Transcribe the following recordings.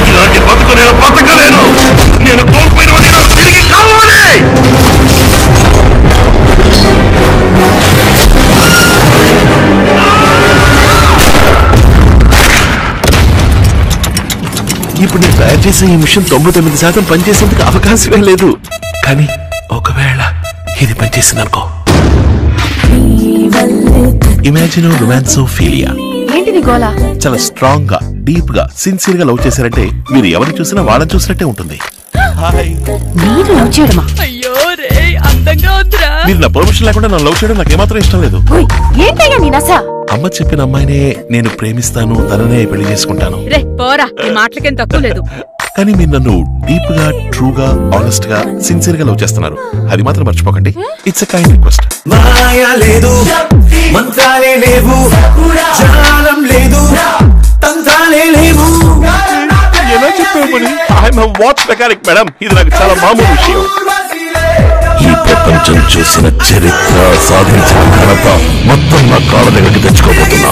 ఇలాంటి బతుకు నేను బతకలేను. నేను కోల్పోయిన తిరిగి కావాలి. ఇప్పుడు నేను తయారు చేసే ఈ మిషన్ 99% పనిచేసేందుకు అవకాశమే లేదు. కానీ ఒకవేళ ఇది పనిచేసిందనుకో, ఇమాజిన్ రొమాన్సోఫిలియా. ఏంటిది గోలా? చాలా స్ట్రాంగ్ గా, డీప్ గా, సిన్సియర్ గా లవ్ చేశారంటే మీరు ఎవరిని చూసినా వాళ్ళని చూసినట్టే ఉంటుంది. మీరు లవ్ చేయడమా? అయ్యో రే, అందంగా ఉందిరా. మీరు నా పర్మిషన్ లేకుండా నన్ను లవ్ చేయడం నాకు ఏమాత్రం ఇష్టం లేదు. ఏంటయ్యా నీ నస? అమ్మ చెప్పిన అమ్మాయినే నేను ప్రేమిస్తాను, తననే పెళ్లి చేసుకుంటాను. రే పోరా, ఈ మాటలకేం తక్కువ లేదు. కానీ మీరు నన్ను డీప్ గా, ట్రూ గా, ఆనెస్ట్ గా, సిన్సియర్ గా లవ్ చేస్తున్నారు. అది మాత్రం మర్చిపోకండి. It's a kind request. మాయా లేదు, మంత్రాలే లేవు, జాలం లేదు, తంత్రాలే లేవు. ఎలా చెప్పావు మరి? I'm a watch mechanic madam. ఇది నాకు చాలా మామూలు విషయం. ఈ ప్రపంచం చూసిన చరిత్ర, సాధించిన ఘనత మొత్తం నా కాళ్ళ దగ్గరికి తెచ్చుకోబోతున్నా.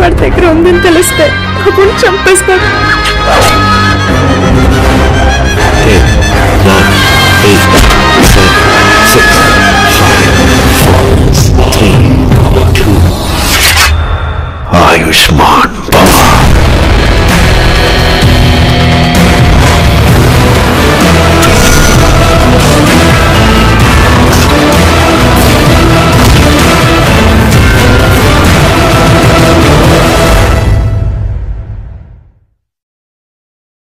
వాడి దగ్గర ఉందని తెలిస్తే చంపేస్తాడు.